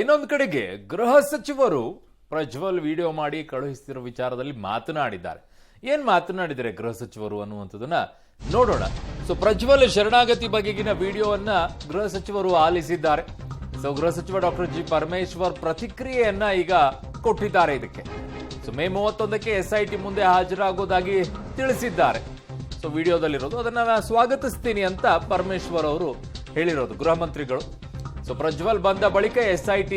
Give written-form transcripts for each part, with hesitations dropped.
ಇನ್ನೊಂದು ಕಡೆಗೆ ಗೃಹ ಸಚಿವರು ಪ್ರಜ್ವಲ್ ವಿಡಿಯೋ ಮಾಡಿ ಕಳುಹಿಸಿರುವ ವಿಚಾರದಲ್ಲಿ ಮಾತನಾಡಿದ್ದಾರೆ. ಏನ್ ಮಾತನಾಡಿದರೆ ಗೃಹ ಸಚಿವರು ಅನ್ನುವಂಥದ್ದನ್ನ ನೋಡೋಣ. ಪ್ರಜ್ವಲ್ ಶರಣಾಗತಿ ಬಗೆಗಿನ ವಿಡಿಯೋವನ್ನ ಗೃಹ ಸಚಿವರು ಆಲಿಸಿದ್ದಾರೆ. ಗೃಹ ಸಚಿವ ಡಾಕ್ಟರ್ ಜಿ ಪರಮೇಶ್ವರ್ ಪ್ರತಿಕ್ರಿಯೆಯನ್ನ ಈಗ ಕೊಟ್ಟಿದ್ದಾರೆ. ಇದಕ್ಕೆ ಮೇ 31ಕ್ಕೆ SIT ಮುಂದೆ ಹಾಜರಾಗೋದಾಗಿ ತಿಳಿಸಿದ್ದಾರೆ. ವಿಡಿಯೋದಲ್ಲಿರೋದು ಅದನ್ನ ನಾನು ಸ್ವಾಗತಿಸ್ತೀನಿ ಅಂತ ಪರಮೇಶ್ವರ್ ಅವರು ಹೇಳಿರೋದು ಗೃಹ ಮಂತ್ರಿಗಳು. ಪ್ರಜ್ವಲ್ ಬಂದ ಬಳಿಕ SIT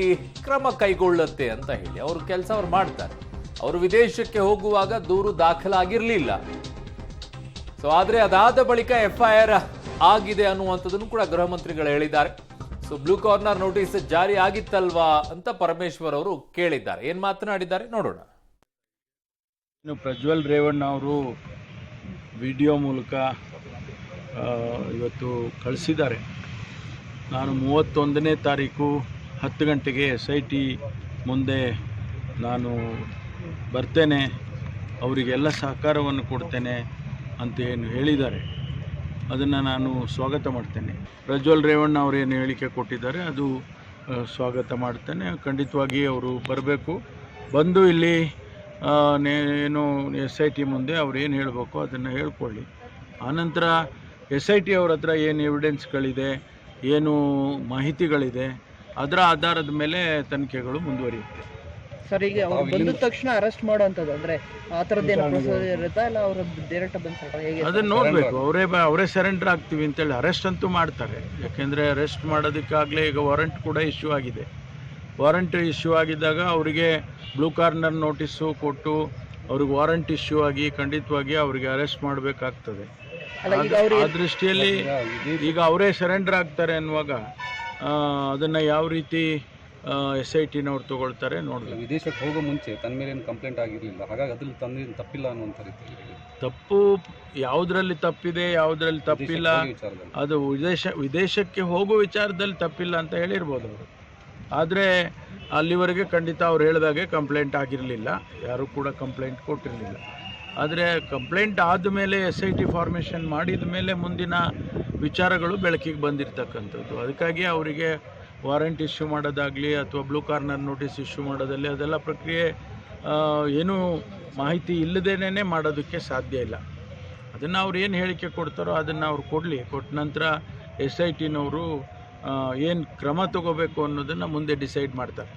ಕ್ರಮ ಕೈಗೊಳ್ಳುತ್ತೆ ಅಂತ ಹೇಳಿ ಅವ್ರ ಕೆಲಸ ಅವ್ರು ಮಾಡ್ತಾರೆ. ಅವರು ವಿದೇಶಕ್ಕೆ ಹೋಗುವಾಗ ದೂರು ದಾಖಲಾಗಿರ್ಲಿಲ್ಲ. ಆದ್ರೆ ಅದಾದ ಬಳಿಕ FIR ಆಗಿದೆ ಅನ್ನುವಂಥದ್ದನ್ನು ಕೂಡ ಗೃಹ ಮಂತ್ರಿಗಳು ಹೇಳಿದ್ದಾರೆ. ಬ್ಲೂ ಕಾರ್ನರ್ ನೋಟಿಸ್ ಜಾರಿ ಆಗಿತ್ತಲ್ವಾ ಅಂತ ಪರಮೇಶ್ವರ್ ಅವರು ಕೇಳಿದ್ದಾರೆ. ಏನ್ ಮಾತನಾಡಿದ್ದಾರೆ ನೋಡೋಣ. ಪ್ರಜ್ವಲ್ ರೇವಣ್ಣ ಅವರು ವಿಡಿಯೋ ಮೂಲಕ ಇವತ್ತು ಕಳಿಸಿದ್ದಾರೆ. ನಾನು 31ನೇ ತಾರೀಕು 10 ಗಂಟೆಗೆ SIT ಮುಂದೆ ನಾನು ಬರ್ತೇನೆ, ಅವರಿಗೆಲ್ಲ ಸಹಕಾರವನ್ನು ಕೊಡ್ತೇನೆ ಅಂತ ಏನು ಹೇಳಿದ್ದಾರೆ ಅದನ್ನು ನಾನು ಸ್ವಾಗತ ಮಾಡ್ತೇನೆ. ಪ್ರಜ್ವಲ್ ರೇವಣ್ಣ ಅವರೇನು ಹೇಳಿಕೆ ಕೊಟ್ಟಿದ್ದಾರೆ ಅದು ಸ್ವಾಗತ ಮಾಡ್ತೇನೆ. ಖಂಡಿತವಾಗಿ ಅವರು ಬರಬೇಕು, ಬಂದು ಇಲ್ಲಿ ಏನು SIT ಮುಂದೆ ಅವ್ರು ಏನು ಹೇಳಬೇಕು ಅದನ್ನು ಹೇಳ್ಕೊಳ್ಳಿ. ಆನಂತರ SIT ಅವ್ರ ಹತ್ರ ಏನು ಎವಿಡೆನ್ಸ್ಗಳಿದೆ, ಏನು ಮಾಹಿತಿಗಳಿದೆ, ಅದರ ಆಧಾರದ ಮೇಲೆ ತನಿಖೆಗಳು ಮುಂದುವರಿಯುತ್ತೆ. ಸರ್, ಈಗ ಅವ್ರು ಬಂದ ತಕ್ಷಣ ಅರೆಸ್ಟ್ ಮಾಡುವಂಥದ್ದು ಅಂದರೆ ಆ ಥರದ್ದೇನು ಪ್ರೊಸೀಜರ್ ಇರುತ್ತಾ ಇಲ್ಲ ಅವರು ಡೈರೆಕ್ಟ್ ಬಂದು ಹೇಗೆ ಅದನ್ನು ನೋಡಬೇಕು. ಅವರೇ ಸರೆಂಡರ್ ಆಗ್ತೀವಿ ಅಂತೇಳಿ ಅರೆಸ್ಟ್ ಅಂತೂ ಮಾಡ್ತಾರೆ. ಯಾಕೆಂದರೆ ಅರೆಸ್ಟ್ ಮಾಡೋದಕ್ಕಾಗಲೇ ಈಗ ವಾರಂಟ್ ಕೂಡ ಇಶ್ಯೂ ಆಗಿದೆ. ವಾರಂಟ್ ಇಶ್ಯೂ ಆಗಿದ್ದಾಗ ಅವರಿಗೆ ಬ್ಲೂ ಕಾರ್ನರ್ ನೋಟಿಸು ಕೊಟ್ಟು ಅವ್ರಿಗೆ ವಾರಂಟ್ ಇಶ್ಯೂ ಆಗಿ ಖಂಡಿತವಾಗಿ ಅವರಿಗೆ ಅರೆಸ್ಟ್ ಮಾಡಬೇಕಾಗ್ತದೆ. ಆ ದೃಷ್ಟಿಯಲ್ಲಿ ಈಗ ಅವರೇ ಸರೆಂಡರ್ ಆಗ್ತಾರೆ ಅನ್ನುವಾಗ ಅದನ್ನು ಯಾವ ರೀತಿ SITನವ್ರು ತಗೊಳ್ತಾರೆ ನೋಡಬೇಕು. ವಿದೇಶಕ್ಕೆ ಹೋಗೋ ಮುಂಚೆ ತನ್ನ ಮೇಲೆ ಏನು ಕಂಪ್ಲೇಂಟ್ ಆಗಿರಲಿಲ್ಲ, ಹಾಗಾಗಿ ಅದ್ರಲ್ಲಿ ತಂದೇನು ತಪ್ಪಿಲ್ಲ ಅನ್ನುವಂಥ ರೀತಿ. ತಪ್ಪು ಯಾವುದರಲ್ಲಿ ತಪ್ಪಿದೆ, ಯಾವುದರಲ್ಲಿ ತಪ್ಪಿಲ್ಲ, ಅದು ವಿದೇಶಕ್ಕೆ ಹೋಗೋ ವಿಚಾರದಲ್ಲಿ ತಪ್ಪಿಲ್ಲ ಅಂತ ಹೇಳಿರ್ಬೋದು ಅವರು. ಆದರೆ ಅಲ್ಲಿವರೆಗೆ ಖಂಡಿತ ಅವ್ರು ಹೇಳಿದಾಗೆ ಕಂಪ್ಲೇಂಟ್ ಆಗಿರಲಿಲ್ಲ, ಯಾರೂ ಕೂಡ ಕಂಪ್ಲೇಂಟ್ ಕೊಟ್ಟಿರಲಿಲ್ಲ. ಆದರೆ ಕಂಪ್ಲೇಂಟ್ ಆದಮೇಲೆ SIT ಫಾರ್ಮೇಷನ್ ಮಾಡಿದ ಮೇಲೆ ಮುಂದಿನ ವಿಚಾರಗಳು ಬೆಳಕಿಗೆ ಬಂದಿರತಕ್ಕಂಥದ್ದು. ಅದಕ್ಕಾಗಿ ಅವರಿಗೆ ವಾರಂಟ್ ಇಶ್ಯೂ ಮಾಡೋದಾಗಲಿ ಅಥವಾ ಬ್ಲೂ ಕಾರ್ನರ್ ನೋಟಿಸ್ ಇಶ್ಯೂ ಮಾಡೋದಲ್ಲಿ ಅದೆಲ್ಲ ಪ್ರಕ್ರಿಯೆ ಏನೂ ಮಾಹಿತಿ ಇಲ್ಲದೇನೆ ಮಾಡೋದಕ್ಕೆ ಸಾಧ್ಯ ಇಲ್ಲ. ಅದನ್ನು ಅವ್ರು ಏನು ಹೇಳಿಕೆ ಕೊಡ್ತಾರೋ ಅದನ್ನು ಅವ್ರು ಕೊಡಲಿ. ಕೊಟ್ಟ ನಂತರ SITನವರು ಏನು ಕ್ರಮ ತಗೋಬೇಕು ಅನ್ನೋದನ್ನು ಮುಂದೆ ಡಿಸೈಡ್ ಮಾಡ್ತಾರೆ.